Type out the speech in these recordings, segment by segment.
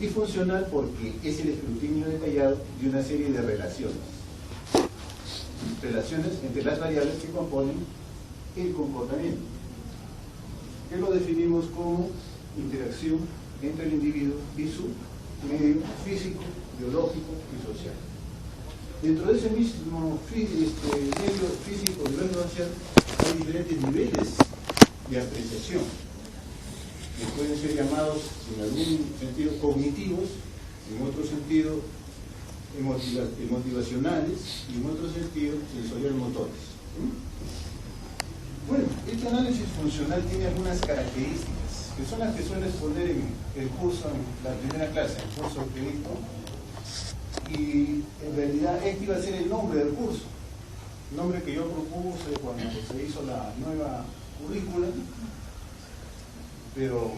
Y funcional porque es el escrutinio detallado de una serie de relaciones. Relaciones entre las variables que componen el comportamiento, que lo definimos como interacción entre el individuo y su medio físico, biológico y social. Dentro de ese mismo medio físico, biológico y social hay diferentes niveles de apreciación, que pueden ser llamados en algún sentido cognitivos, en otro sentido motivacionales y en otro sentido sensorial motores. Bueno, este análisis funcional tiene algunas características que son las que suele exponer en el curso, en la primera clase, el curso que dicto, y en realidad este iba a ser el nombre del curso, el nombre que yo propuse cuando se hizo la nueva currícula, pero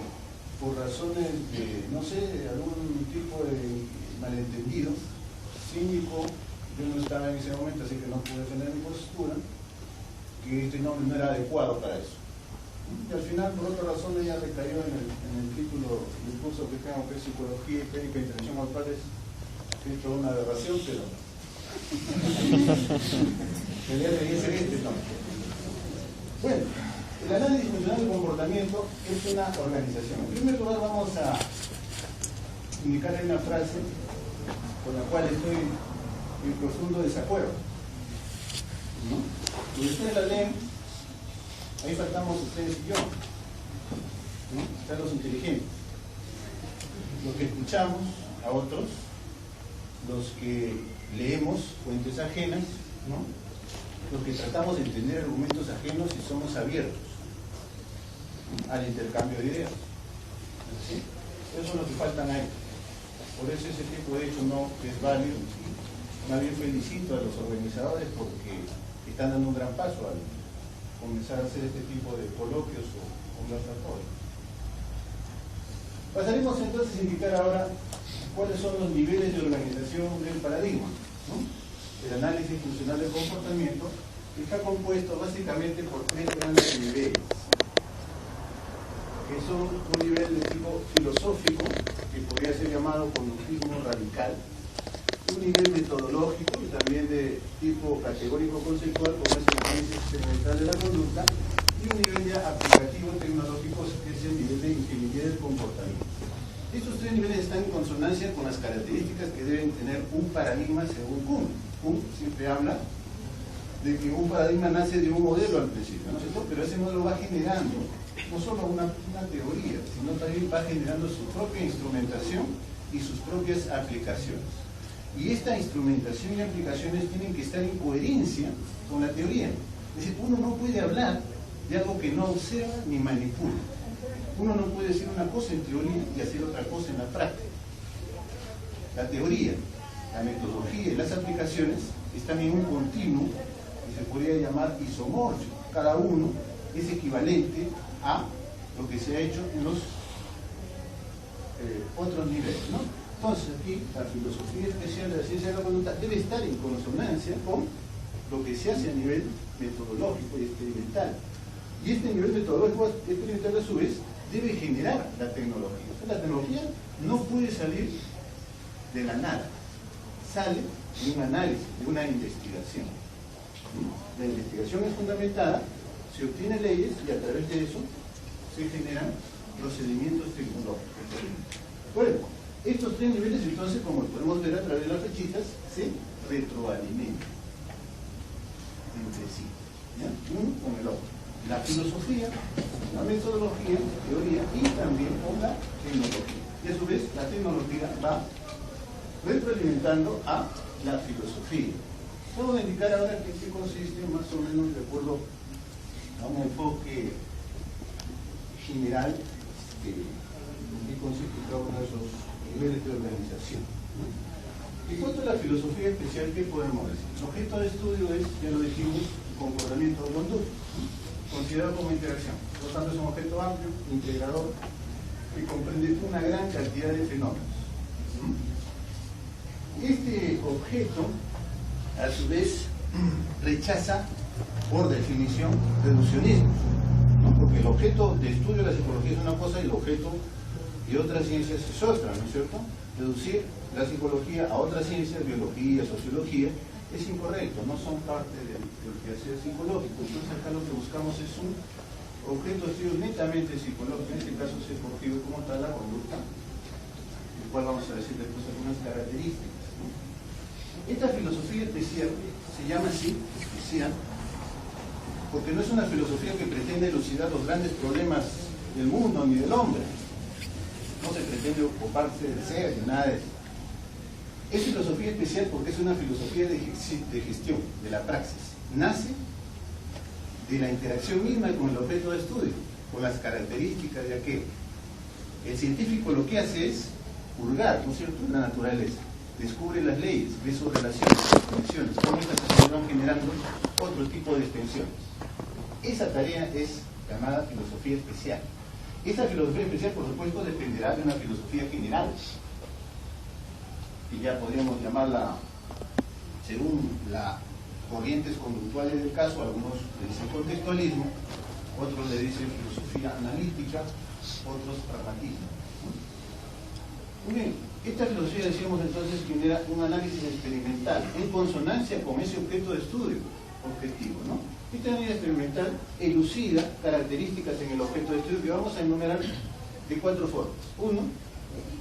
por razones de, no sé, algún tipo de malentendido cínico, yo no estaba en ese momento, así que no pude defender mi postura, que este nombre no era adecuado para eso. Y al final, por otra razón, ella recayó en el título del curso que tengo, que es Psicología y Técnica de Intervención Grupal. Es toda una aberración, pero debería ser este nombre. Bueno, el análisis funcional del comportamiento es una organización. En primer lugar, vamos a indicarle una frase con la cual estoy en profundo desacuerdo, ¿no? Si ustedes la leen, ahí faltamos ustedes y yo, ¿no? Están los inteligentes, los que escuchamos a otros, los que leemos fuentes ajenas, ¿no? Los que tratamos de entender argumentos ajenos y somos abiertos al intercambio de ideas. ¿Sí? Eso es lo que faltan ahí. Por eso ese tipo de hecho no es válido. Más bien felicito a los organizadores porque están dando un gran paso al comenzar a hacer este tipo de coloquios o conversatorios. Pasaremos entonces a indicar ahora cuáles son los niveles de organización del paradigma, ¿no? El análisis funcional del comportamiento está compuesto básicamente por tres grandes niveles, que son un nivel de tipo filosófico, que podría ser llamado conductismo radical, un nivel metodológico y también de tipo categórico conceptual, como es el análisis experimental de la conducta, y un nivel ya aplicativo tecnológico, que es el nivel de ingeniería del comportamiento. Estos tres niveles están en consonancia con las características que deben tener un paradigma según Kuhn. Kuhn siempre habla de que un paradigma nace de un modelo al principio, ¿no es cierto? Pero ese modelo va generando no solo una teoría, sino también va generando su propia instrumentación y sus propias aplicaciones. Y esta instrumentación y aplicaciones tienen que estar en coherencia con la teoría. Es decir, uno no puede hablar de algo que no observa ni manipula. Uno no puede decir una cosa en teoría y hacer otra cosa en la práctica. La teoría, la metodología y las aplicaciones están en un continuo que se podría llamar isomórfico. Cada uno es equivalente a lo que se ha hecho en los otros niveles, ¿no? Entonces aquí la filosofía especial de la ciencia de la conducta debe estar en consonancia con lo que se hace a nivel metodológico y experimental. Y este nivel metodológico experimental a su vez debe generar la tecnología. O sea, la tecnología no puede salir de la nada, sale de un análisis, de una investigación. La investigación es fundamentada, se obtienen leyes y a través de eso se generan procedimientos tecnológicos. Bueno, estos tres niveles entonces, como podemos ver a través de las flechitas, se retroalimentan entre sí, ¿ya? Uno con el otro. La filosofía, la metodología, la teoría y también con la tecnología. Y a su vez la tecnología va retroalimentando a la filosofía. Puedo indicar ahora en qué consiste más o menos de acuerdo a un enfoque general en qué consiste cada uno de esos niveles de organización. En cuanto a la filosofía especial, ¿qué podemos decir? El objeto de estudio es, ya lo dijimos, el comportamiento de conducta, considerado como interacción. Por lo tanto, es un objeto amplio, integrador, que comprende una gran cantidad de fenómenos. Este objeto, a su vez, rechaza, por definición, reduccionismo, ¿no? Porque el objeto de estudio de la psicología es una cosa y el objeto y otras ciencias es otra, ¿no es cierto? Reducir la psicología a otras ciencias, biología, sociología, es incorrecto, no son parte del quehacer psicológico. Entonces acá lo que buscamos es un objeto de estudio netamente psicológico, en este caso psicológico como tal la conducta, el cual vamos a decir después algunas características, ¿no? Esta filosofía especial se llama así, especial, porque no es una filosofía que pretende elucidar los grandes problemas del mundo ni del hombre. No se pretende ocuparse del ser ni nada de eso. Es filosofía especial porque es una filosofía de gestión, de la praxis. Nace de la interacción misma con el objeto de estudio, con las características de aquel. El científico lo que hace es hurgar, ¿no es cierto?, en la naturaleza. Descubre las leyes, ve sus relaciones, sus conexiones, cómo estas se van generando otro tipo de extensiones. Esa tarea es llamada filosofía especial. Esa filosofía especial, por supuesto, dependerá de una filosofía general, que ya podríamos llamarla, según las corrientes conductuales del caso, algunos le dicen contextualismo, otros le dicen filosofía analítica, otros pragmatismo. Muy bien, esta filosofía, decíamos entonces, genera un análisis experimental en consonancia con ese objeto de estudio objetivo, ¿no? Este análisis experimental elucida características en el objeto de estudio que vamos a enumerar de 4 formas. 1,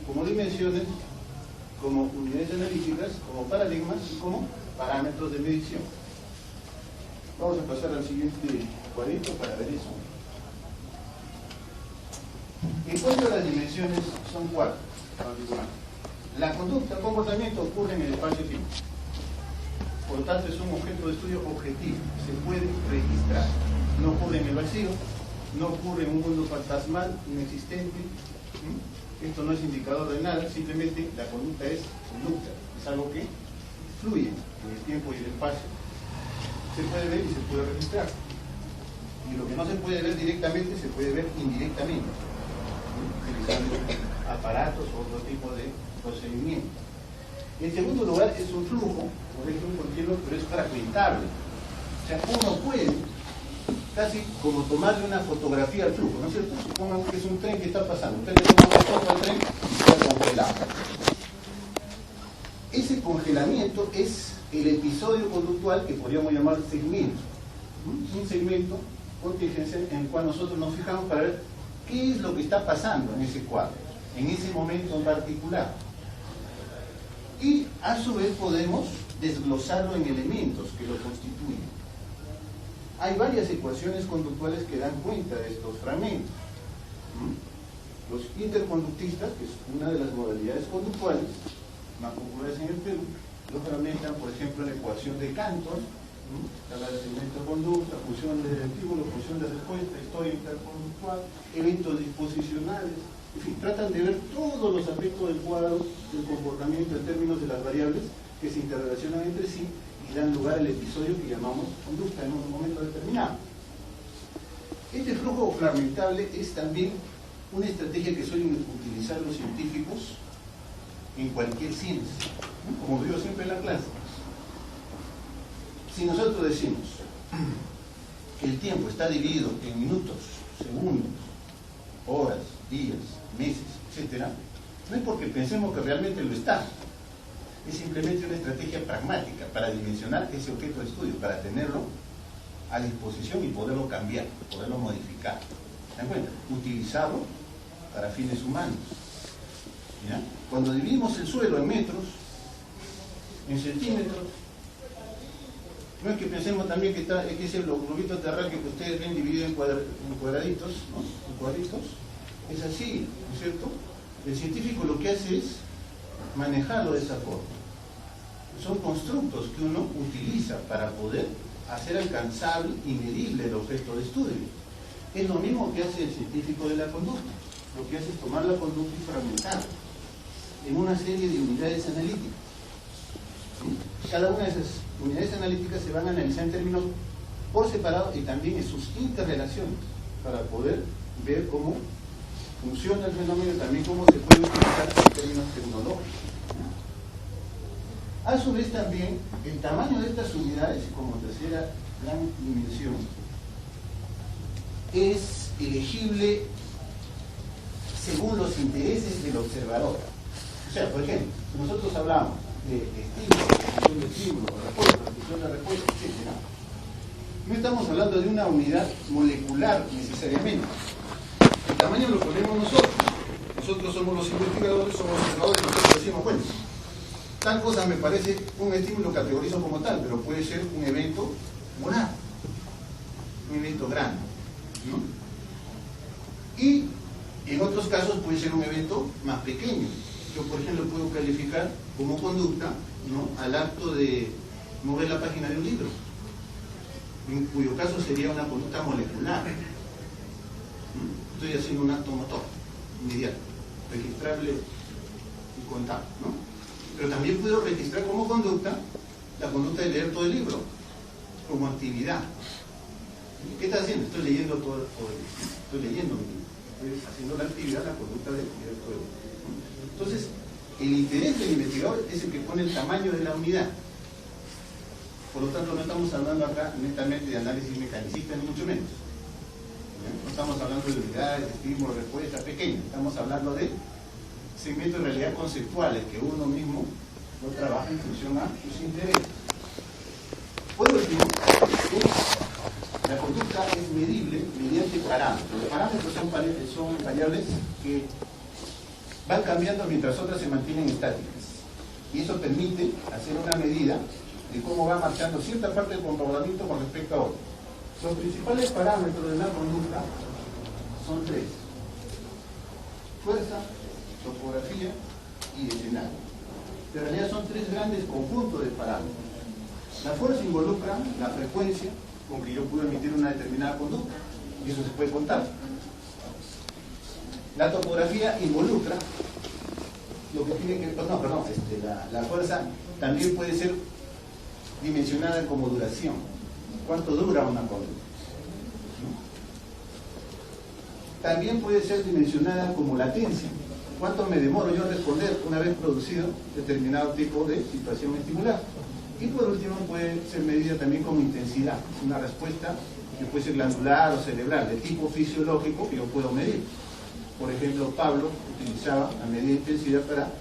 como dimensiones, como unidades analíticas, como paradigmas y como parámetros de medición. Vamos a pasar al siguiente cuadrito para ver eso. En cuanto a las dimensiones, son 4. La conducta, el comportamiento ocurre en el espacio-tiempo. Por lo tanto, es un objeto de estudio objetivo, se puede registrar. No ocurre en el vacío, no ocurre en un mundo fantasmal, inexistente. Esto no es indicador de nada, simplemente la conducta es conducta, es algo que fluye en el tiempo y el espacio. Se puede ver y se puede registrar. Y lo que no se puede ver directamente, se puede ver indirectamente, utilizando aparatos o otro tipo de procedimiento. En segundo lugar, es un flujo, por ejemplo, un continuo, pero es fragmentable. O sea, uno puede, casi como tomarle una fotografía al flujo, ¿no es cierto? Supongan que es un tren que está pasando. Usted le toma una foto al tren y está congelado. Ese congelamiento es el episodio conductual que podríamos llamar segmento. Un segmento contingencial en el cual nosotros nos fijamos para ver qué es lo que está pasando en ese cuadro, en ese momento en particular. Y a su vez podemos desglosarlo en elementos que lo constituyen. Hay varias ecuaciones conductuales que dan cuenta de estos fragmentos. Los interconductistas, que es una de las modalidades conductuales más populares en el Perú, lo fragmentan, por ejemplo, en la ecuación de Cantor, tabla de segmento de conducta, función de estímulo, función de respuesta, historia interconductual, eventos disposicionales. En fin, tratan de ver todos los aspectos del cuadro del comportamiento en términos de las variables que se interrelacionan entre sí y dan lugar al episodio que llamamos conducta en un momento determinado. Este flujo fragmentable es también una estrategia que suelen utilizar los científicos en cualquier ciencia, ¿no? Como digo siempre en la clase. Si nosotros decimos que el tiempo está dividido en minutos, segundos, horas, días, meses, etc., no es porque pensemos que realmente lo está. Es simplemente una estrategia pragmática para dimensionar ese objeto de estudio, para tenerlo a disposición y poderlo cambiar, poderlo modificar. ¿Se dan cuenta? Utilizarlo para fines humanos. ¿Ya? Cuando dividimos el suelo en metros, en centímetros, no es que pensemos también que ese globito terráqueo que ustedes ven dividido en cuadraditos, ¿no? En cuadritos, es así, ¿no es cierto? El científico lo que hace es manejarlo de esa forma. Son constructos que uno utiliza para poder hacer alcanzable y medible el objeto de estudio. Es lo mismo que hace el científico de la conducta. Lo que hace es tomar la conducta y fragmentarla en una serie de unidades analíticas. ¿Sí? Cada una de esas unidades analíticas se van a analizar en términos por separado y también en sus interrelaciones para poder ver cómo funciona el fenómeno y también cómo se puede utilizar en términos tecnológicos. A su vez también el tamaño de estas unidades como tercera gran dimensión es elegible según los intereses del observador. O sea, por ejemplo, si nosotros hablamos de estímulo, función de estímulo, respuesta, función de respuesta, etc., no estamos hablando de una unidad molecular necesariamente. El tamaño lo ponemos nosotros. Nosotros somos los investigadores, somos los observadores, nosotros decimos, bueno, tal cosa me parece un estímulo, categorizo como tal, pero puede ser un evento molar, un evento grande, ¿no? Y en otros casos puede ser un evento más pequeño. Yo, por ejemplo, puedo calificar como conducta, ¿no?, al acto de mover la página de un libro, en cuyo caso sería una conducta molecular. Estoy haciendo un acto motor inmediato, registrable y contable, ¿no? Pero también puedo registrar como conducta la conducta de leer todo el libro, como actividad. ¿Qué estás haciendo? Estoy leyendo todo el libro. Estoy leyendo mi libro. Estoy haciendo la actividad, la conducta de leer todo el libro. Entonces, el interés del investigador es el que pone el tamaño de la unidad. Por lo tanto, no estamos hablando acá netamente de análisis mecanicista, ni mucho menos. No estamos hablando de unidades, estímulos, respuestas pequeñas. Estamos hablando de segmentos de realidad conceptuales que uno mismo lo trabaja en función a sus intereses. Por último, la conducta es medible mediante parámetros. Los parámetros son variables que van cambiando mientras otras se mantienen estáticas. Y eso permite hacer una medida de cómo va marchando cierta parte del comportamiento con respecto a otro. Los principales parámetros de la conducta son tres: fuerza, topografía y escenario. En realidad son tres grandes conjuntos de parámetros. La fuerza involucra la frecuencia con que yo puedo emitir una determinada conducta, y eso se puede contar. La topografía involucra lo que tiene que... la fuerza también puede ser dimensionada como duración. ¿Cuánto dura una conducta? También puede ser dimensionada como latencia. ¿Cuánto me demoro yo a responder una vez producido determinado tipo de situación estimular? Y por último puede ser medida también como intensidad, una respuesta que puede ser glandular o cerebral, de tipo fisiológico que yo puedo medir. Por ejemplo, Pablo utilizaba la medida de intensidad para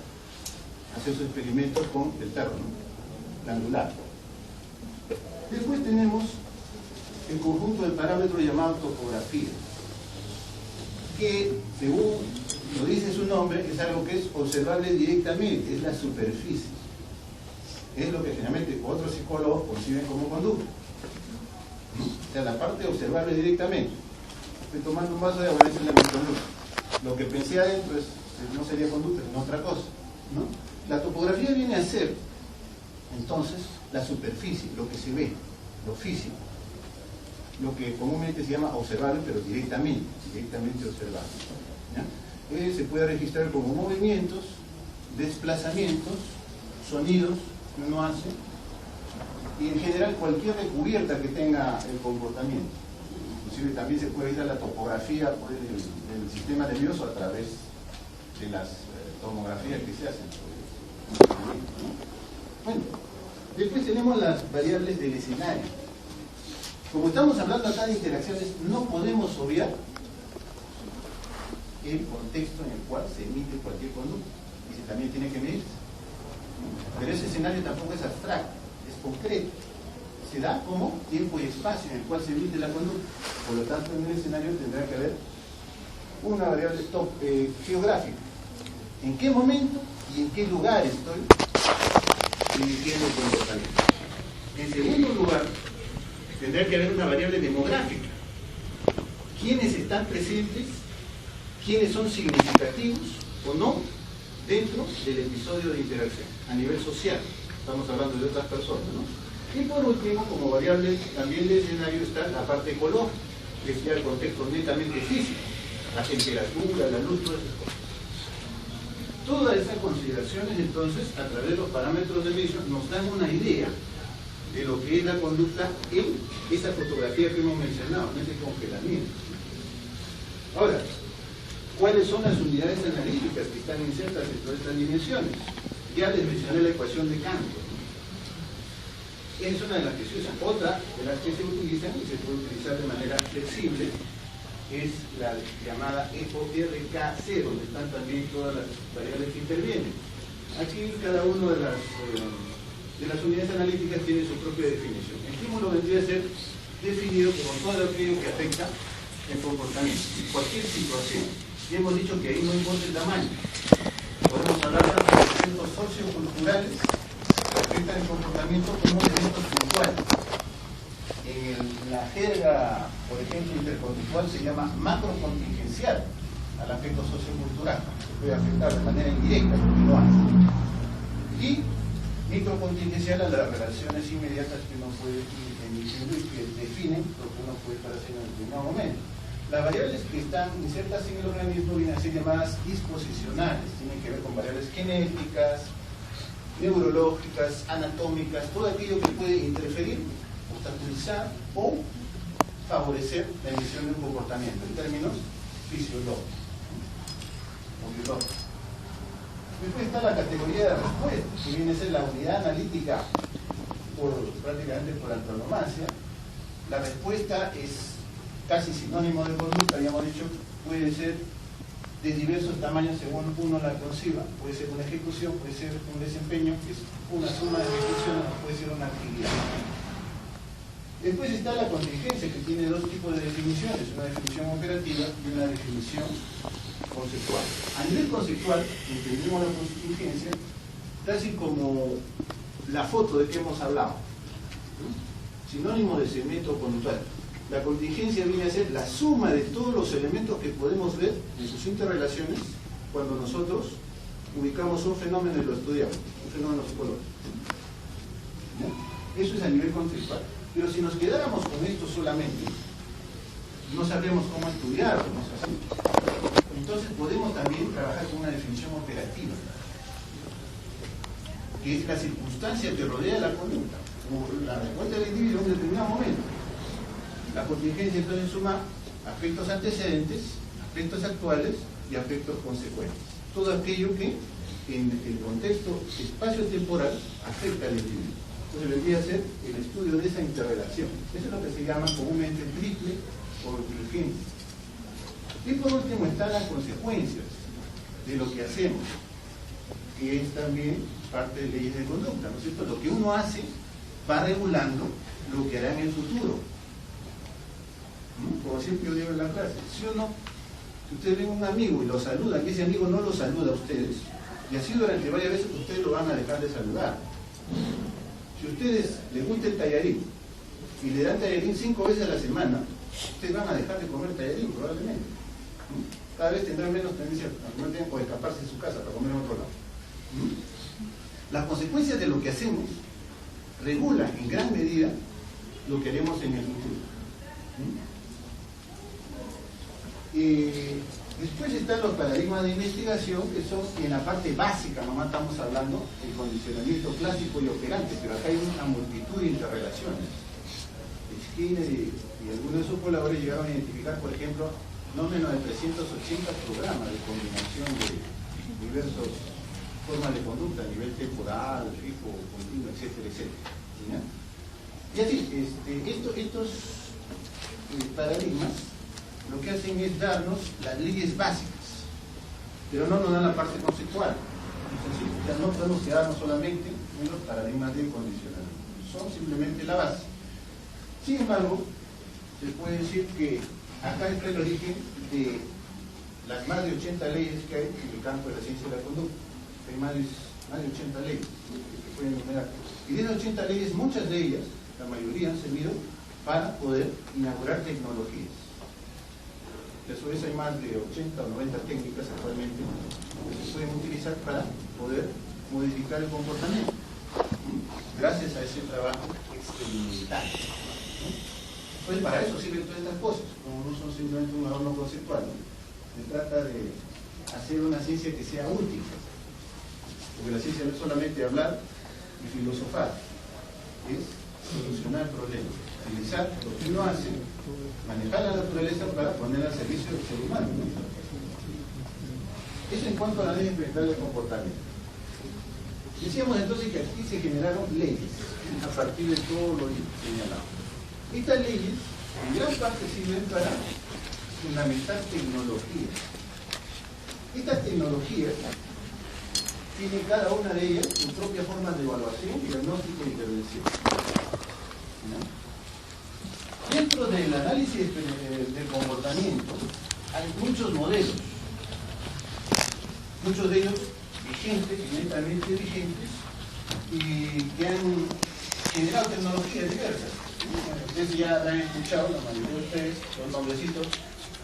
hacer sus experimentos con el perro, ¿no?, glandular. Después tenemos el conjunto de parámetros llamado topografía, que según lo dice su nombre, es algo que es observable directamente, es la superficie. Es lo que generalmente otros psicólogos conciben como conducta. O sea, la parte observable directamente. Estoy tomando un vaso de agua, esa es la conducta. Lo que pensé adentro no sería conducta, sino otra cosa, ¿no? La topografía viene a ser, entonces, la superficie, lo que se ve, lo físico, lo que comúnmente se llama observable, pero directamente observable, ¿ya? Se puede registrar como movimientos, desplazamientos, sonidos que uno hace, y en general cualquier recubierta que tenga el comportamiento. Inclusive también se puede ir a la topografía del sistema nervioso a través de las tomografías que se hacen. Bueno, después tenemos las variables del escenario. Como estamos hablando acá de interacciones, no podemos obviar el contexto en el cual se emite cualquier conducta, y se también tiene que medirse. Pero ese escenario tampoco es abstracto, es concreto. Se da como tiempo y espacio en el cual se emite la conducta. Por lo tanto, en el escenario tendrá que haber una variable geográfica. ¿En qué momento y en qué lugar estoy emitiendo el comportamiento? En segundo lugar, tendrá que haber una variable demográfica. ¿Quiénes están presentes? ¿Quiénes son significativos o no dentro del episodio de interacción a nivel social? Estamos hablando de otras personas, ¿no? Y por último, como variable también del escenario está la parte ecológica, que es ya el contexto netamente físico, la temperatura, la luz, todas esas cosas. Todas esas consideraciones, entonces, a través de los parámetros de medición, nos dan una idea de lo que es la conducta en esa fotografía que hemos mencionado, en ese congelamiento. Ahora, ¿cuáles son las unidades analíticas que están insertas en todas estas dimensiones? Ya les mencioné la ecuación de Cantor. Es una de las que se usan. Otra de las que se utilizan y se puede utilizar de manera flexible es la llamada EPO-RK0, donde están también todas las variables que intervienen. Aquí cada una de las unidades analíticas tiene su propia definición. El estímulo vendría a ser definido como todo aquello que afecta el comportamiento, cualquier situación. Y hemos dicho que ahí no importa el tamaño. Podemos hablar de elementos socioculturales que afectan el comportamiento como elementos puntuales. En la jerga, por ejemplo, interconductual se llama macrocontingencial al aspecto sociocultural. Se puede afectar de manera indirecta, porque no hace. Y microcontingencial a las relaciones inmediatas que uno puede ir emitiendo y que definen lo que uno puede estar haciendo en determinado momento. Las variables que están insertas en el organismo vienen a ser llamadas disposicionales, tienen que ver con variables genéticas, neurológicas, anatómicas, todo aquello que puede interferir, obstaculizar o favorecer la emisión de un comportamiento en términos fisiológicos o biológicos. Después está la categoría de respuesta, que viene a ser la unidad analítica prácticamente por antonomasia. La respuesta es casi sinónimo de conducta, habíamos dicho, puede ser de diversos tamaños según uno la conciba, puede ser una ejecución, puede ser un desempeño, que es una suma de ejecuciones, puede ser una actividad. Después está la contingencia, que tiene dos tipos de definiciones, una definición operativa y una definición conceptual. A nivel conceptual, entendemos la contingencia casi como la foto de que hemos hablado, sinónimo de segmento conductual. La contingencia viene a ser la suma de todos los elementos que podemos ver en sus interrelaciones cuando nosotros ubicamos un fenómeno y lo estudiamos, un fenómeno psicológico. Eso es a nivel conceptual. Pero si nos quedáramos con esto solamente, no sabríamos cómo estudiarlo, ¿no es así? Entonces podemos también trabajar con una definición operativa, que es la circunstancia que rodea la conducta, o la respuesta del individuo en un determinado momento. La contingencia entonces suma aspectos antecedentes, aspectos actuales y aspectos consecuentes. Todo aquello que en el contexto espacio-temporal afecta al individuo. Entonces vendría a ser el estudio de esa interrelación. Eso es lo que se llama comúnmente triple o inteligencia. Y por último están las consecuencias de lo que hacemos, que es también parte de leyes de conducta, ¿no es cierto? Lo que uno hace va regulando lo que hará en el futuro. Como siempre yo digo en la clase, si ustedes ven a un amigo y lo saludan, y ese amigo no lo saluda a ustedes, y así durante varias veces ustedes lo van a dejar de saludar. Si a ustedes les gusta el tallarín y le dan tallarín 5 veces a la semana, ustedes van a dejar de comer tallarín probablemente. Cada vez tendrán menos tendencia a comer tiempo de escaparse de su casa para comer en otro lado. Las consecuencias de lo que hacemos regulan en gran medida lo que haremos en el futuro. Después están los paradigmas de investigación, que son en la parte básica, nomás estamos hablando del condicionamiento clásico y operante, pero acá hay una multitud de interrelaciones. Skinner y algunos de sus colaboradores llegaron a identificar, por ejemplo, no menos de 380 programas de combinación de diversas formas de conducta a nivel temporal, fijo, continuo, etcétera, etcétera. ¿Ya? Y así, estos paradigmas lo que hacen es darnos las leyes básicas, pero no nos dan la parte conceptual. Ya no podemos quedarnos solamente en los paradigmas de condicionamiento, son simplemente la base. Sin embargo, se puede decir que acá está el origen de las más de 80 leyes que hay en el campo de la ciencia de la conducta. Hay más de 80 leyes que se pueden enumerar. Y de esas 80 leyes, muchas de ellas, la mayoría han servido para poder inaugurar tecnologías. Y a su vez hay más de 80 o 90 técnicas actualmente que se pueden utilizar para poder modificar el comportamiento, gracias a ese trabajo experimental. Pues para eso sirven todas estas cosas, como no son simplemente un adorno conceptual, ¿no? Se trata de hacer una ciencia que sea útil, porque la ciencia no es solamente hablar y filosofar, es solucionar problemas, utilizar lo que uno hace, manejar la naturaleza para poner al servicio del ser humano, ¿no? Eso en cuanto a la ley experimental del comportamiento. Decíamos entonces que aquí se generaron leyes a partir de todo lo señalado. Estas leyes en gran parte sirven para fundamental tecnología. Estas tecnologías tienen cada una de ellas su propia forma de evaluación, diagnóstico e intervención. ¿No? Dentro del análisis del comportamiento hay muchos modelos, muchos de ellos vigentes, inmediatamente vigentes, y que han generado tecnologías diversas. Ustedes ya la han escuchado, la mayoría de ustedes, los nombrecitos: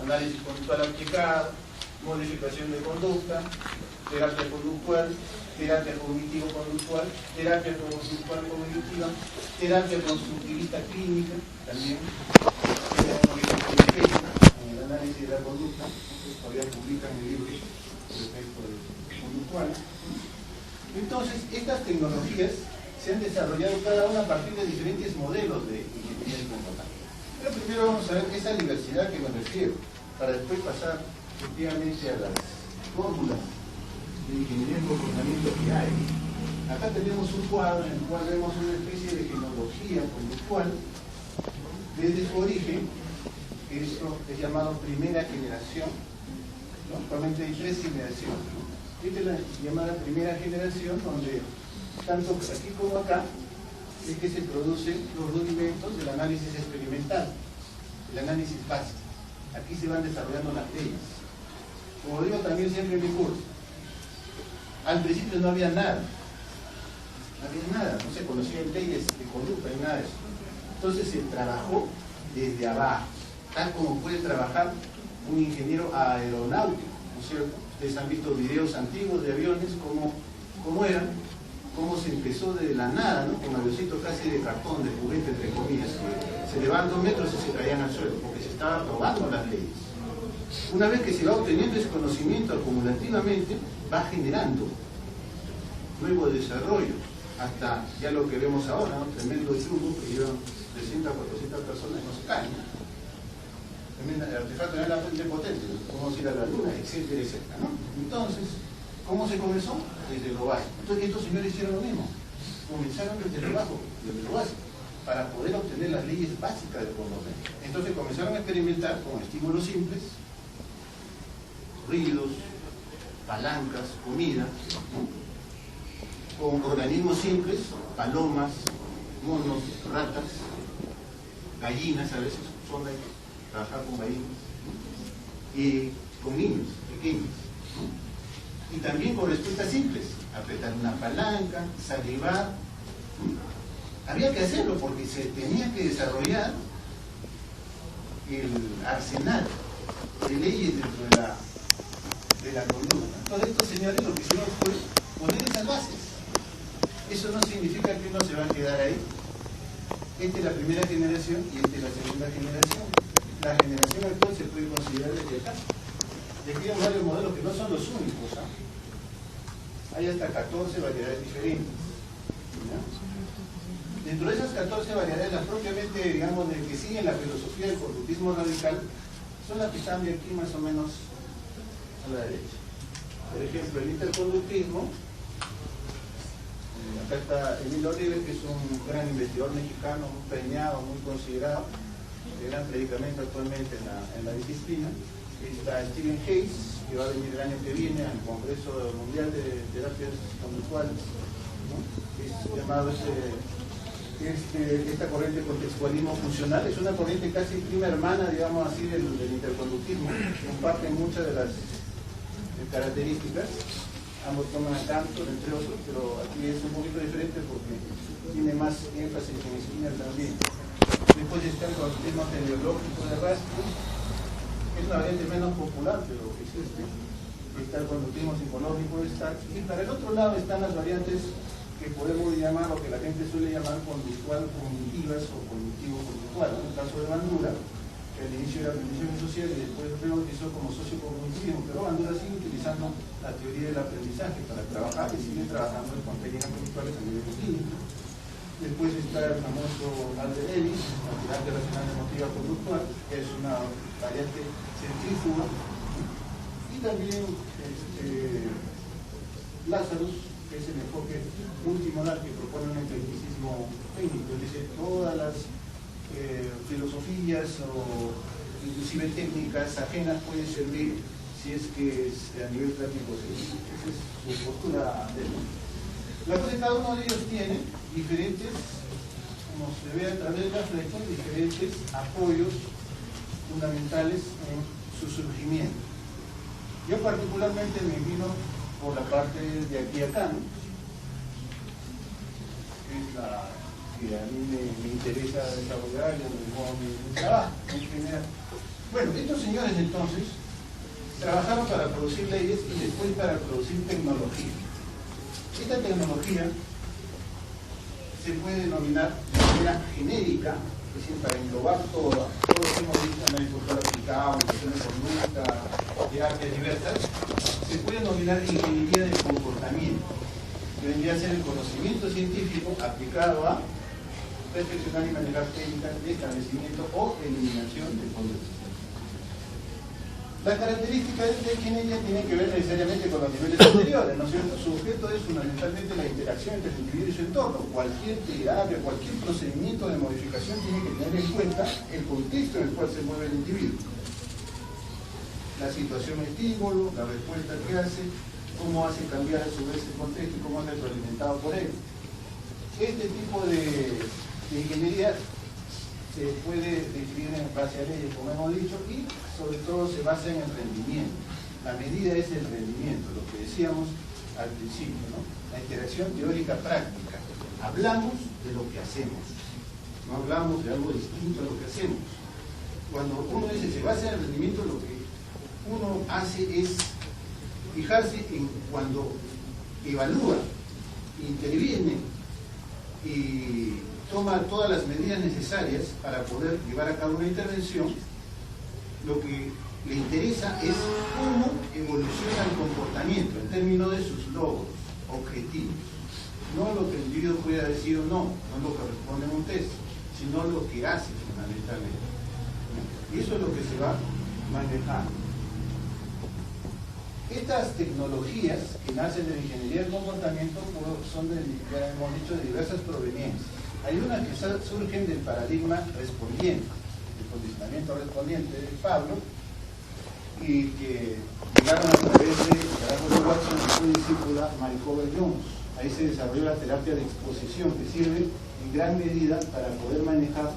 análisis conductual aplicado, modificación de conducta, terapia conductual, terapia cognitivo-conductual, terapia conductual-cognitiva, terapia constructivista clínica, también en el análisis de la conducta, todavía publican el libro respecto del conductual. Entonces, estas tecnologías se han desarrollado cada una a partir de diferentes modelos de ingeniería del comportamiento. Pero primero vamos a ver esa diversidad que me refiero, para después pasar efectivamente a las fórmulas de ingeniería del comportamiento que hay. Acá tenemos un cuadro en el cual vemos una especie de genealogía conductual desde su origen, que esto es llamado primera generación, ¿no? Actualmente hay 3 generaciones, ¿no? Esta es la llamada primera generación, donde tanto aquí como acá es que se producen los rudimentos del análisis experimental, el análisis básico. Aquí se van desarrollando las leyes. Como digo también siempre en mi curso, al principio no había nada, no se conocían leyes de conducta ni nada de eso. Entonces se trabajó desde abajo, tal como puede trabajar un ingeniero aeronáutico, ¿no es cierto? Ustedes han visto videos antiguos de aviones, cómo eran, cómo se empezó de la nada, ¿no? Con avioncitos casi de cartón, de juguete, entre comillas, que se elevaban 2 metros y se caían al suelo, porque se estaban probando las leyes. Una vez que se va obteniendo ese conocimiento acumulativamente, va generando nuevos desarrollos, hasta ya lo que vemos ahora, ¿no? Tremendo chumbo que llevan 300 a 400 personas y no se caen, ¿no? Tremendo artefacto de la fuente potente, cómo ir a la luna, etcétera, etcétera, ¿no? Entonces, ¿cómo se comenzó? Desde lo básico. Entonces estos señores hicieron lo mismo, comenzaron desde lo básico, para poder obtener las leyes básicas del comportamiento. Entonces comenzaron a experimentar con estímulos simples, ruidos, palancas, comida, ¿no? Con organismos simples, palomas, monos, ratas, gallinas, a veces son de trabajar con gallinas, ¿no? Y con niños pequeños, ¿no? Y también con respuestas simples, apretar una palanca, salivar, ¿no? Había que hacerlo porque se tenía que desarrollar el arsenal de leyes dentro de la conducta. Entonces estos señores lo que hicieron fue poner esas bases. Eso no significa que uno se va a quedar ahí. Esta es la primera generación y esta es la segunda generación. La generación actual se puede considerar desde acá. Les hay varios modelos que no son los únicos, ¿ah? Hay hasta 14 variedades diferentes, ¿no? Dentro de esas 14 variedades, las propiamente, digamos, de que siguen la filosofía del conductismo radical, son las que están de aquí más o menos a la derecha. Por ejemplo, el interconductismo, acá está Emilio Oliver, que es un gran investigador mexicano, muy premiado, muy considerado, de gran predicamento actualmente en la disciplina. Está Stephen Hayes, que va a venir el año que viene al Congreso Mundial de Terapias Conductuales, ¿no? Es llamado esta corriente contextualismo funcional. Es una corriente casi prima hermana, digamos así, del interconductismo. Comparten muchas de las características. Ambos toman a Cantor, entre otros, pero aquí es un poquito diferente porque tiene más énfasis en Skinner también. Después está el conductismo teleológico de Raskin, es una variante menos popular, pero existe. Está el conductismo psicológico de Stark. Y para el otro lado están las variantes que podemos llamar, o que la gente suele llamar conductual-cognitivas o cognitivo-conductual. En el caso de Bandura, que al inicio era aprendizaje social y después rebautizó como sociocognitivismo, pero Bandura sigue utilizando la teoría del aprendizaje para trabajar y sigue trabajando con técnicas conductuales a nivel clínico. Después está el famoso Alder Ellis, la terapia racional emotiva conductual, que es una variante centrífuga. Y también Lazarus, que es el enfoque multimodal que propone un eclecticismo técnico, es decir, todas las filosofías o inclusive técnicas ajenas pueden servir si es que a nivel práctico esa es su postura de él. La cosa es que cada uno de ellos tiene diferentes, como se ve a través de la flecha, diferentes apoyos fundamentales en su surgimiento. Yo particularmente me vino por la parte de aquí a acá, ¿no? Es la que a mí me interesa desarrollar y mi trabajo en general. Bueno, estos señores entonces trabajaron para producir leyes y después para producir tecnología. Esta tecnología se puede denominar de manera genérica, es decir, para englobar todo lo que hemos visto, análisis cultural aplicado, cuestiones de conducta, de artes diversas, se puede denominar ingeniería del comportamiento, que vendría a ser el conocimiento científico aplicado a perfeccionar y manejar técnicas de establecimiento o eliminación de conductas. Las características de esta ingeniería tienen que ver necesariamente con los niveles anteriores, ¿no es cierto? Su objeto es fundamentalmente la interacción entre el individuo y su entorno. Cualquier terapia, cualquier procedimiento de modificación tiene que tener en cuenta el contexto en el cual se mueve el individuo. La situación estímulo, la respuesta que hace, cómo hace cambiar a su vez el contexto y cómo es retroalimentado por él. Este tipo de ingeniería se puede definir en base a leyes, como hemos dicho, y sobre todo se basa en el rendimiento. La medida es el rendimiento, lo que decíamos al principio, ¿no? La interacción teórica práctica. Hablamos de lo que hacemos, no hablamos de algo distinto a lo que hacemos. Cuando uno dice se basa en el rendimiento, lo que uno hace es fijarse en cuando evalúa, interviene y toma todas las medidas necesarias para poder llevar a cabo una intervención. Lo que le interesa es cómo evoluciona el comportamiento en términos de sus logros, objetivos. No lo que el individuo pueda decir o no, no lo que responde en un test, sino lo que hace fundamentalmente. Y eso es lo que se va manejando. Estas tecnologías que nacen de la ingeniería del comportamiento son, ya hemos dicho, de diversas proveniencias. Hay unas que surgen del paradigma respondiente, del condicionamiento respondiente de Pablo, y que llegaron a través de Caracol Watson y su discípula Maricover Jones. Ahí se desarrolló la terapia de exposición, que sirve en gran medida para poder manejar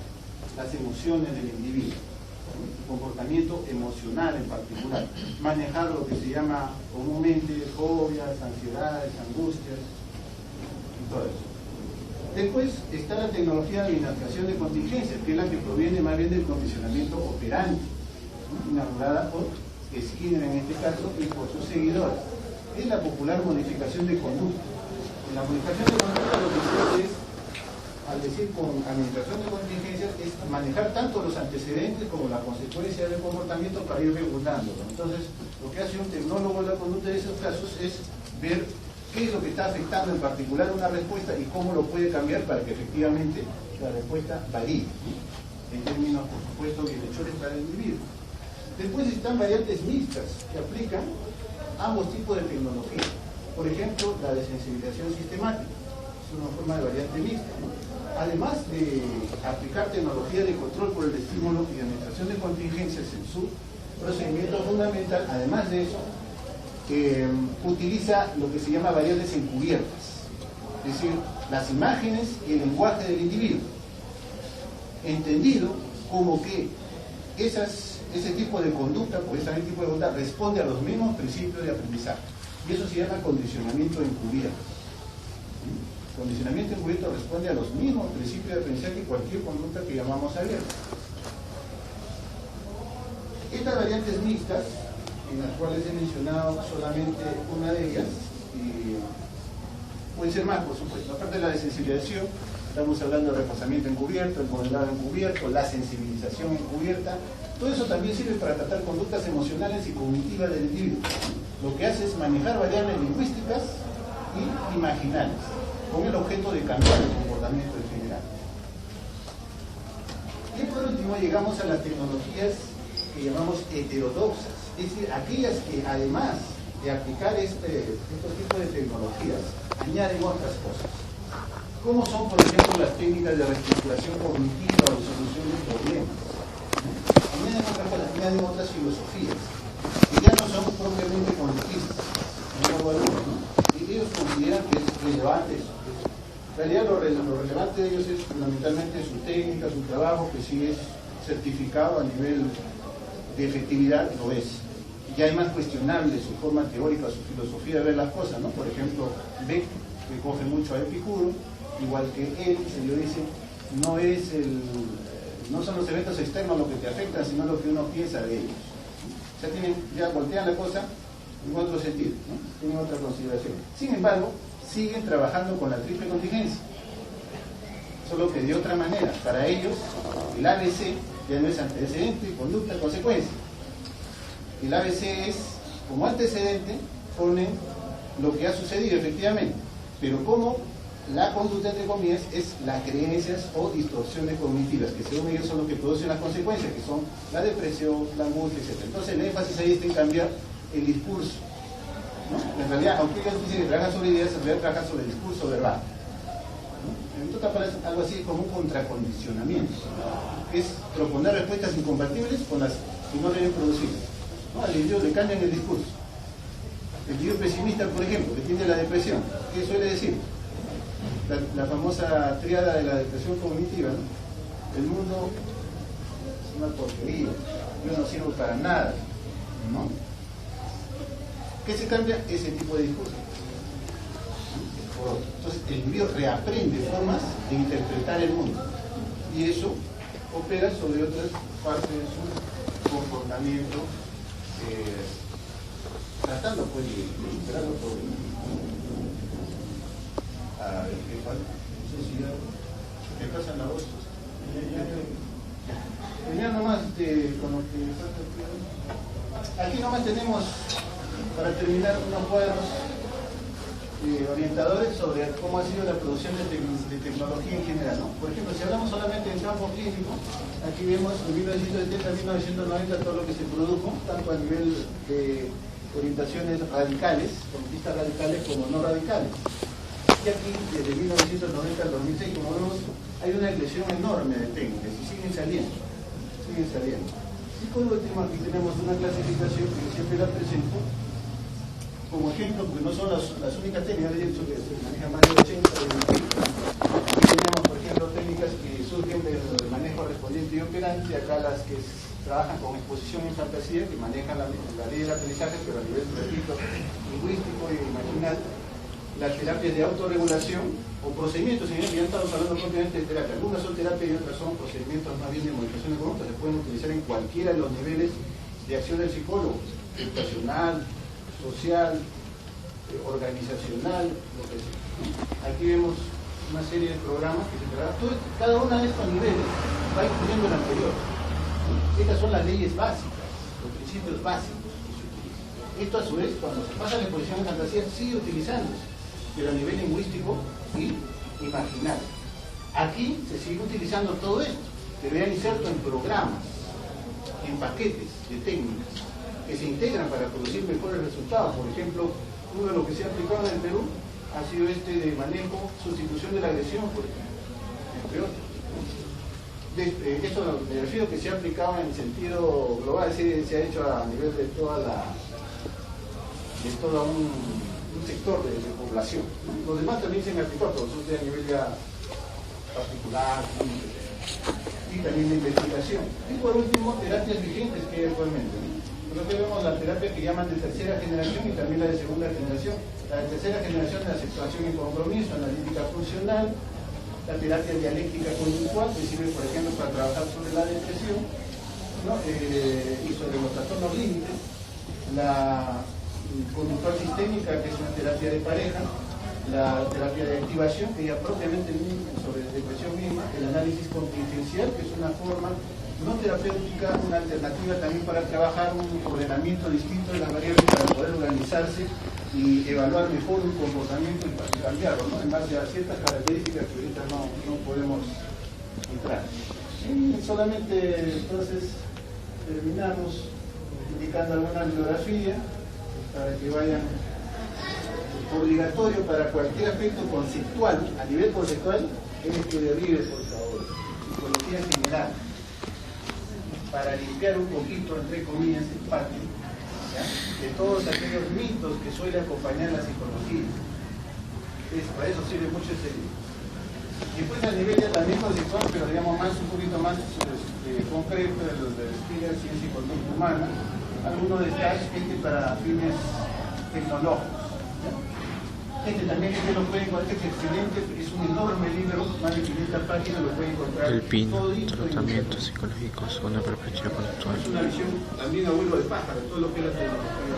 las emociones del individuo, el comportamiento emocional en particular, manejar lo que se llama comúnmente fobias, ansiedades, angustias y todo eso. Después está la tecnología de administración de contingencias, que es la que proviene más bien del condicionamiento operante, inaugurada por Skinner en este caso y por sus seguidores. Es la popular modificación de conducta. En la modificación de conducta lo que se hace es, al decir con administración de contingencias, es manejar tanto los antecedentes como la consecuencia del comportamiento para ir regulándolo. Entonces, lo que hace un tecnólogo de la conducta de esos casos es ver qué es lo que está afectando en particular una respuesta y cómo lo puede cambiar para que efectivamente la respuesta varíe, en términos, por supuesto, bienhechores para el individuo. Después están variantes mixtas que aplican ambos tipos de tecnología. Por ejemplo, la desensibilización sistemática es una forma de variante mixta, ¿no? Además de aplicar tecnología de control por el estímulo y de administración de contingencias en su procedimiento fundamental, además de eso, utiliza lo que se llama variables encubiertas, es decir, las imágenes y el lenguaje del individuo, entendido como que ese tipo de conducta, o ese tipo de conducta responde a los mismos principios de aprendizaje, y eso se llama condicionamiento encubierto. Condicionamiento encubierto responde a los mismos principios de aprendizaje que cualquier conducta que llamamos abierta. Estas variantes mixtas, en las cuales he mencionado solamente una de ellas, y puede ser más, por supuesto. Aparte de la desensibilización, estamos hablando de reforzamiento encubierto, el modelado encubierto, la sensibilización encubierta. Todo eso también sirve para tratar conductas emocionales y cognitivas del individuo. Lo que hace es manejar variables lingüísticas y imaginarias, con el objeto de cambiar el comportamiento en general. Y por último llegamos a las tecnologías que llamamos heterodoxas, es decir, aquellas que además de aplicar estos tipos de tecnologías, añaden otras cosas. ¿Cómo son, por ejemplo, las técnicas de reestructuración cognitiva o de solución de problemas? añaden otras cosas, añaden otras filosofías, que ya no son propiamente conductistas, ¿no? Y ellos consideran que es relevante eso. En realidad lo relevante de ellos es fundamentalmente su técnica, su trabajo, que sí es certificado a nivel de efectividad, lo es. Ya hay más cuestionable su forma teórica, su filosofía de ver las cosas, ¿no? Por ejemplo, Beck, que coge mucho a Epicuro, igual que él, se lo dice, no son los eventos externos lo que te afectan, sino lo que uno piensa de ellos. O sea, ya voltean la cosa en otro sentido, ¿no? Tienen otra consideración. Sin embargo, siguen trabajando con la triple contingencia, solo que de otra manera. Para ellos, el ABC ya no es antecedente, conducta, consecuencia. El ABC es, como antecedente, ponen lo que ha sucedido efectivamente, pero como la conducta, entre comillas, es las creencias o distorsiones cognitivas, que según ellos son lo que producen las consecuencias, que son la depresión, la angustia, etc. Entonces el énfasis ahí está en cambiar el discurso, ¿no? En realidad, aunque ellos dicen que trabajan sobre ideas, en realidad trabajan sobre el discurso verbal, ¿no? Entonces aparece algo así como un contracondicionamiento, ¿no? Es proponer respuestas incompatibles con las que no deben producir, ¿no? Al individuo le cambian el discurso. El individuo pesimista, por ejemplo, que tiene la depresión, ¿qué suele decir? La famosa tríada de la depresión cognitiva, ¿no? El mundo es una porquería, yo no sirvo para nada, ¿no? ¿Qué se cambia? Ese tipo de discurso. Entonces el individuo reaprende formas de interpretar el mundo y eso opera sobre otras partes de su comportamiento, tratando pues de superarlo todo. ¿Qué pasa en la voz? Venía nomás con lo que aquí nomás tenemos, para terminar, unos cuadros orientadores sobre cómo ha sido la producción de tecnología en general, ¿no? Por ejemplo, si hablamos solamente del campo clínico, aquí vemos en 1970 a 1990 todo lo que se produjo, tanto a nivel de orientaciones radicales, conductistas radicales como no radicales. Y aquí, desde 1990 al 2006, como vemos, hay una elección enorme de técnicas y siguen saliendo. Y por último, aquí tenemos una clasificación que siempre la presento como ejemplo, porque no son las únicas técnicas, de hecho que se manejan más de 80 de aquí tenemos, por ejemplo, técnicas que surgen del manejo respondiente y operante, acá las que trabajan con exposición en fantasía, que manejan la ley del aprendizaje, pero a nivel, repito, lingüístico y imaginal. Las terapias de autorregulación o procedimientos, ya estamos hablando propiamente de terapia. Algunas son terapias y otras son procedimientos más bien de modificación de conducta, se pueden utilizar en cualquiera de los niveles de acción del psicólogo, educacional, social, organizacional, lo que sea. Aquí vemos una serie de programas que se trabajan. Cada uno de estos niveles va incluyendo el anterior. Estas son las leyes básicas, los principios básicos que se utilizan. Esto a su vez, cuando se pasa la exposición de fantasía, sigue utilizándose, pero a nivel lingüístico y imaginario. Aquí se sigue utilizando todo esto, pero ya inserto en programas, en paquetes de técnicas que se integran para producir mejores resultados. Por ejemplo, uno de los que se ha aplicado en el Perú ha sido este de manejo, sustitución de la agresión, por ejemplo, entre otros. Esto me refiero que se ha aplicado en sentido global, se ha hecho a nivel de todo un sector de población, ¿no? Los demás también se han aplicado, pero son a nivel ya particular, y también de investigación. Y por último, terapias vigentes que hay actualmente, ¿no? Nosotros vemos la terapia que llaman de tercera generación y también la de segunda generación. La de tercera generación es la aceptación y compromiso, analítica funcional, la terapia dialéctica conductual, que sirve, por ejemplo, para trabajar sobre la depresión, ¿no? Y sobre los trastornos límites, la conductual sistémica, que es una terapia de pareja, la terapia de activación, que ya propiamente sobre depresión misma, el análisis contingencial, que es una forma no terapéutica, una alternativa también para trabajar un ordenamiento distinto de las variables para poder organizarse y evaluar mejor un comportamiento y cambiarlo, ¿no? En base a ciertas características que ahorita no podemos entrar. Y solamente entonces terminamos indicando alguna bibliografía para que vayan. Obligatorio para cualquier aspecto conceptual, a nivel conceptual, es que derive, por favor, psicología general. para limpiar un poquito, entre comillas, el patio, ¿ya?, de todos aquellos mitos que suele acompañar la psicología. Para eso sirve mucho este libro. Y después a nivel ya también conceptual, pero digamos un poquito más concreto, de los de Spiller, Ciencia y Conducta Humana, algunos de estos para fines tecnológicos. Este también lo pueden encontrar, es excelente, es un enorme libro, más de 500 páginas, lo pueden encontrar. El PIN, tratamientos psicológicos, una perspectiva conductual. Es una visión también abuelo de pájaro, todo lo que es la tecnología.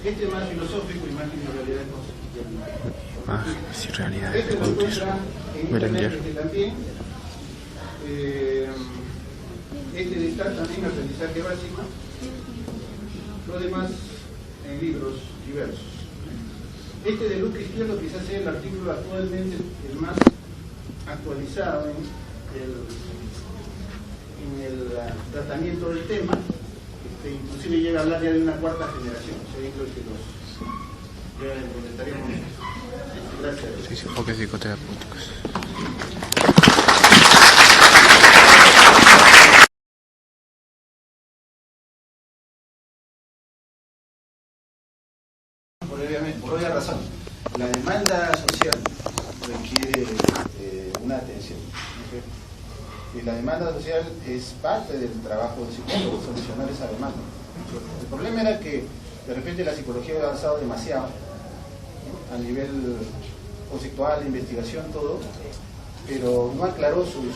Este es más filosófico y más de realidad conceptual. Si realidades de conductismo. También. Este de estar también aprendizaje básico. Lo demás en libros diversos. Este de Luca Izquierdo quizás sea el artículo actualmente el más actualizado en el tratamiento del tema. Inclusive llega a hablar ya de una cuarta generación. O sea, yo creo que ya comentaríamos. Gracias. Sí, enfoques psicoterapéuticos. Por obvia razón, la demanda social requiere una atención. ¿Okay? Y la demanda social es parte del trabajo del psicólogo, solucionar esa demanda. El problema era que de repente la psicología había avanzado demasiado, ¿no?, a nivel conceptual, de investigación, todo, pero no aclaró sus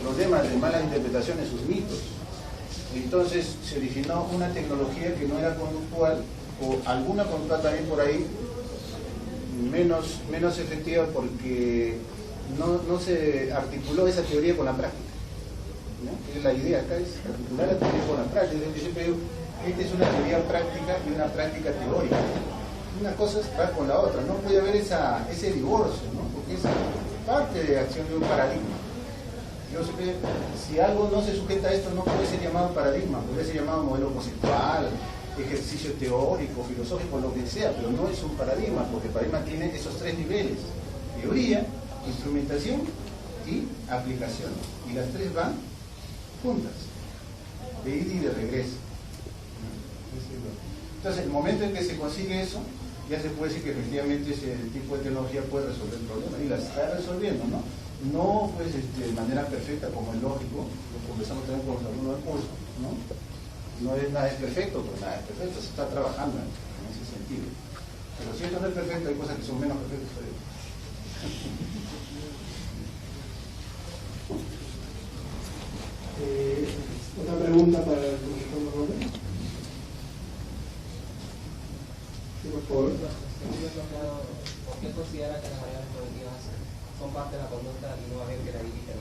problemas de malas interpretaciones, sus mitos. Entonces se originó una tecnología que no era conductual, o alguna conducta también por ahí menos efectiva, porque no se articuló esa teoría con la práctica, ¿no? La idea acá es articular la teoría con la práctica. Yo siempre digo, esta es una teoría práctica y una práctica teórica. Una cosa va con la otra, no puede haber ese divorcio, ¿no?, porque es parte de acción de un paradigma. Yo siempre, si algo no se sujeta a esto, no puede ser llamado paradigma, puede ser llamado modelo conceptual, ejercicio teórico, filosófico, lo que sea, pero no es un paradigma, porque el paradigma tiene esos tres niveles: teoría, instrumentación y aplicación, y las tres van juntas, de ida y de regreso. Entonces, el momento en que se consigue eso, ya se puede decir que efectivamente ese tipo de tecnología puede resolver el problema, y la está resolviendo, ¿no? No pues de manera perfecta, como es lógico, lo conversamos también con los alumnos del curso, ¿no? No es nada es perfecto, pues nada es perfecto, se está trabajando en ese sentido. Pero si esto no es perfecto, hay cosas que son menos perfectas todavía. Otra pregunta para el profesor Morales. Sí, por favor. ¿Por qué considera que las variables cognitivas son parte de la conducta y no aquel que la dirige?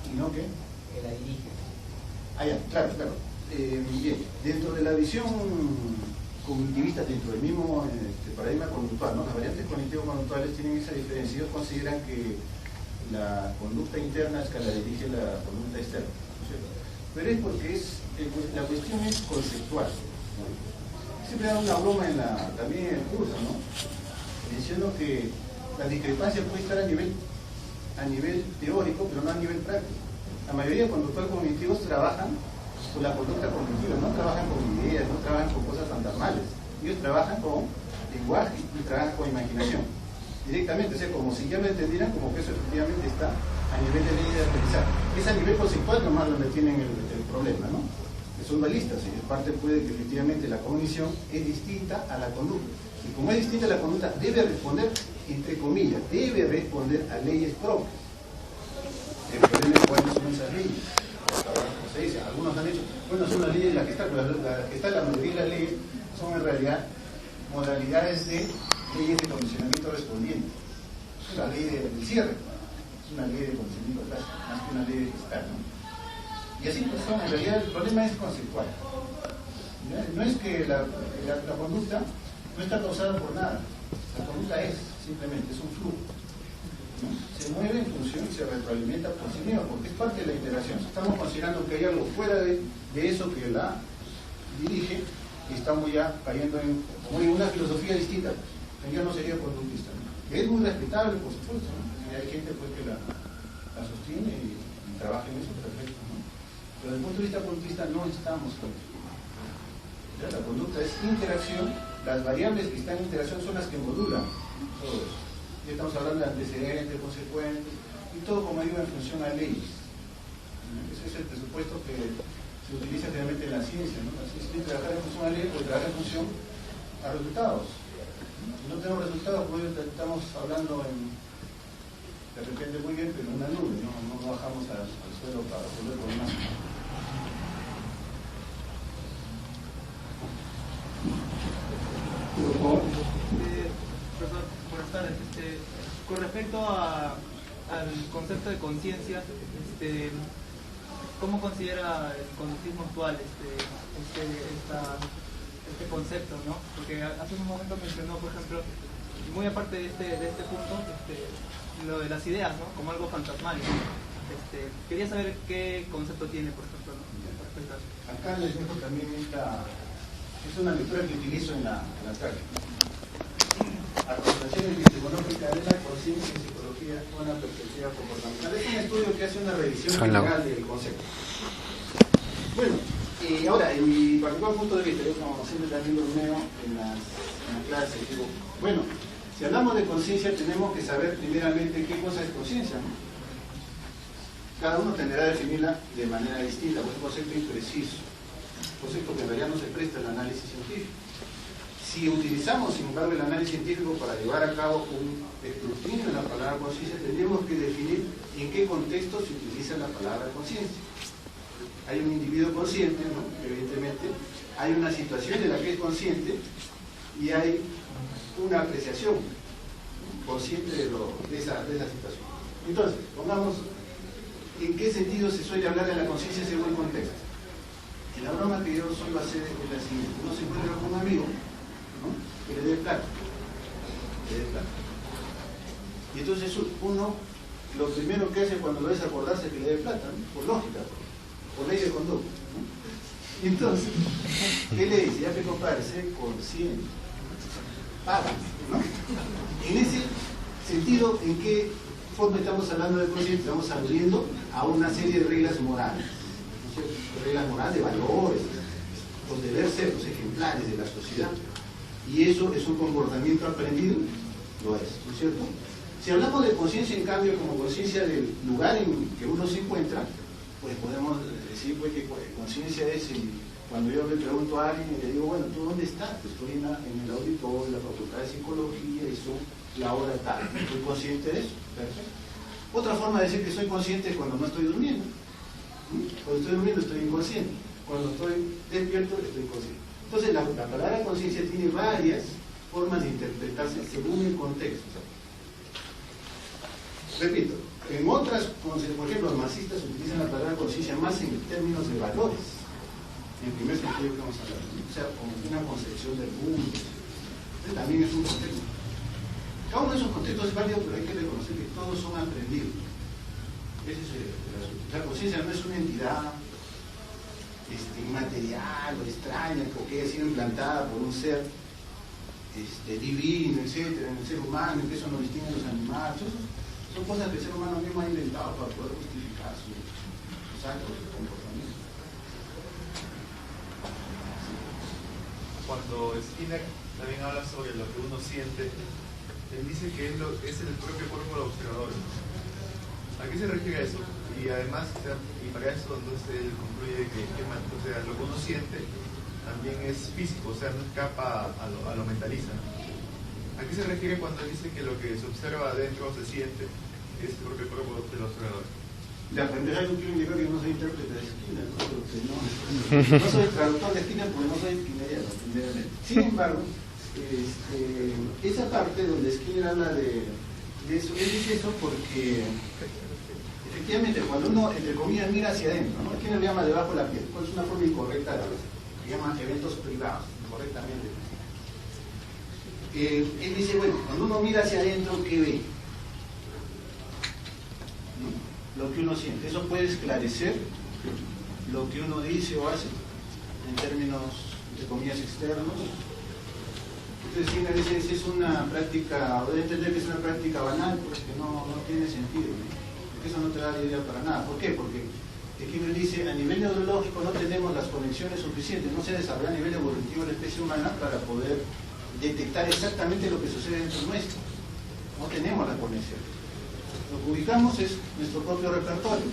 ¿Y no qué? Que la dirige. Ah, ya, claro. Bien, dentro de la visión cognitivista, dentro del mismo paradigma conductual, ¿no?, las variantes cognitivo-conductuales tienen esa diferencia. Ellos consideran que la conducta interna es que la dirige la conducta externa, ¿cierto? Pero es porque la cuestión es conceptual, ¿no? Siempre da una broma también en el curso, ¿no?, diciendo que la discrepancia puede estar a nivel teórico, pero no a nivel práctico. La mayoría de conductuales cognitivos trabajan con la conducta cognitiva, no trabajan con ideas, no trabajan con cosas fantasmales. Ellos trabajan con lenguaje y trabajan con imaginación directamente, o sea, como si ya lo entendieran, como que eso efectivamente está a nivel de ley de aprendizaje. Es a nivel conceptual nomás donde tienen el problema, ¿no? Que son dualistas, y en parte puede que efectivamente la cognición es distinta a la conducta, y como es distinta a la conducta, debe responder, entre comillas, debe responder a leyes propias. El problema es cuáles son esas leyes. Como se dice, algunos han dicho, bueno, son las leyes las que están, la mayoría de las leyes son en realidad modalidades de leyes de condicionamiento respondiente. Es la ley del cierre, es una ley de condicionamiento clásico, más que una ley de gestal, ¿no? Y así pues son, en realidad el problema es conceptual. ¿Ya? No es que la conducta no está causada por nada, la conducta es simplemente, es un flujo, ¿no? Se mueve en función y se retroalimenta por sí mismo, porque es parte de la interacción. Estamos considerando que hay algo fuera de eso que la dirige, y estamos ya cayendo en una filosofía distinta. Yo no sería conductista, ¿no? Es muy respetable, por supuesto, ¿no? Y hay gente pues que la sostiene y trabaja en eso, perfecto, ¿no? punto de vista conductista no estamos construyendo. ¿Ya? La conducta es interacción, las variables que están en interacción son las que modulan todo eso. Ya estamos hablando de antecedentes, consecuentes, y todo como digo en función a leyes. Ese es el presupuesto que se utiliza generalmente en la ciencia, ¿no? La ciencia tiene que trabajar en función a leyes, porque trabajar en función a resultados. Si no tenemos resultados, como estamos hablando de repente muy bien, pero en una nube, no bajamos al suelo para resolver problemas. Profesor, buenas tardes. Con respecto al concepto de conciencia, ¿cómo considera el conductismo actual este concepto, ¿no? Porque hace un momento mencionó, por ejemplo, muy aparte de este punto, lo de las ideas, ¿no? Como algo fantasmal. Quería saber qué concepto tiene, por ejemplo, ¿no? Respecto a eso. Acá les dejo también es una lectura que utilizo en la práctica. Aproximación epistemológica de la conciencia en psicología con una perspectiva comportamental. Es un estudio que hace una revisión general del concepto. Bueno, ahora, en mi particular punto de vista, yo como siempre también lo veo en las clases, digo, bueno, si hablamos de conciencia tenemos que saber primeramente qué cosa es conciencia, ¿no? Cada uno tenderá a definirla de manera distinta, porque es un concepto impreciso, un concepto que en realidad no se presta al análisis científico. Si utilizamos, sin embargo, el análisis científico para llevar a cabo un escrutinio de la palabra conciencia, tendríamos que definir en qué contexto se utiliza la palabra conciencia. Hay un individuo consciente, ¿no? Evidentemente, hay una situación en la que es consciente y hay una apreciación consciente de esa situación. Entonces, pongamos en qué sentido se suele hablar de la conciencia según el contexto. En la broma que yo suelo hacer es la siguiente: uno se encuentra con un amigo, ¿no? Que le dé plata. Y entonces uno, lo primero que hace cuando lo ves acordarse que le dé plata, ¿no? Por lógica, por ley de conducta, ¿no? Y entonces, ¿qué le dice? Ya que compadre, sé consciente, paga, ¿no? En ese sentido, ¿en qué forma estamos hablando de conciencia? Estamos aludiendo a una serie de reglas morales, ¿no? Reglas morales de valores, los deberes ser, los ejemplares de la sociedad. Y eso es un comportamiento aprendido, lo es, ¿no es cierto? Si hablamos de conciencia, en cambio, como conciencia del lugar en que uno se encuentra, pues podemos decir pues, que conciencia es cuando yo le pregunto a alguien y le digo, bueno, ¿tú dónde estás? Pues estoy en el auditorio de la Facultad de Psicología y son la hora tal. ¿Soy consciente de eso? Perfecto. Otra forma de decir que soy consciente es cuando no estoy durmiendo. Cuando estoy durmiendo estoy inconsciente. Cuando estoy despierto estoy consciente. Entonces la palabra conciencia tiene varias formas de interpretarse según el contexto. Repito, en otras, por ejemplo, los marxistas utilizan la palabra conciencia más en términos de valores, en el primer sentido que vamos a hablar, o sea, como una concepción del mundo. Este también es un contexto. Cada uno de esos contextos es válido, pero hay que reconocer que todos son aprendidos. Ese es el asunto. La conciencia no es una entidad inmaterial o extraña que haya sido implantada por un ser divino, etcétera, en el ser humano, que eso nos distingue a los animales. Son cosas que el ser humano mismo ha inventado para poder justificar sus actos de comportamiento. Cuando Skinner también habla sobre lo que uno siente, él dice que es el propio cuerpo del observador. ¿A qué se refiere a eso? Y además, y para eso entonces él concluye que o sea, lo que uno siente también es físico, o sea, no escapa a lo mentaliza. ¿A qué se refiere cuando dice que lo que se observa adentro se siente es el propio cuerpo del observador? La pendeja yo quiero indicar que no soy intérprete de Skinner, no soy traductor de Skinner porque no soy skinneriano, primeramente. Sin embargo, esa parte donde Skinner habla de eso, él dice eso porque efectivamente cuando uno, entre comillas, mira hacia adentro, ¿no? Skinner le llama debajo de la piel, pues es una forma incorrecta de hablar, se llama eventos privados, incorrectamente. Él dice, bueno, cuando uno mira hacia adentro, ¿qué ve? ¿No? Lo que uno siente. Eso puede esclarecer lo que uno dice o hace en términos, entre comillas, externos. Entonces, Skinner dice, esa es una práctica, o debe entender que es una práctica banal, pues que no tiene sentido, ¿no? Porque eso no te da idea para nada. ¿Por qué? Porque Hegel dice, a nivel neurológico no tenemos las conexiones suficientes, no se ha desarrollado a nivel evolutivo de la especie humana para poder detectar exactamente lo que sucede dentro nuestro. No tenemos la conexión. Lo que ubicamos es nuestro propio repertorio.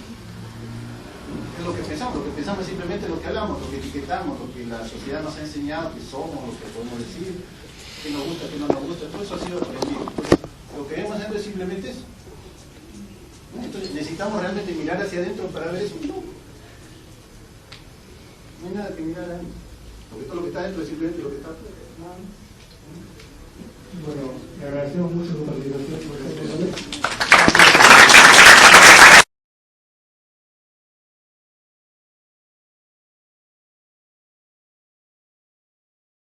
Es lo que pensamos es simplemente lo que hablamos, lo que etiquetamos, lo que la sociedad nos ha enseñado que somos, lo que podemos decir, que nos gusta, que no nos gusta, todo eso ha sido aprendido. Entonces, lo que debemos hacer es simplemente eso. Entonces necesitamos realmente mirar hacia adentro para ver eso. No hay nada que mirar ahí, porque todo lo que está dentro es simplemente lo que está afuera. Bueno, le agradecemos mucho su participación.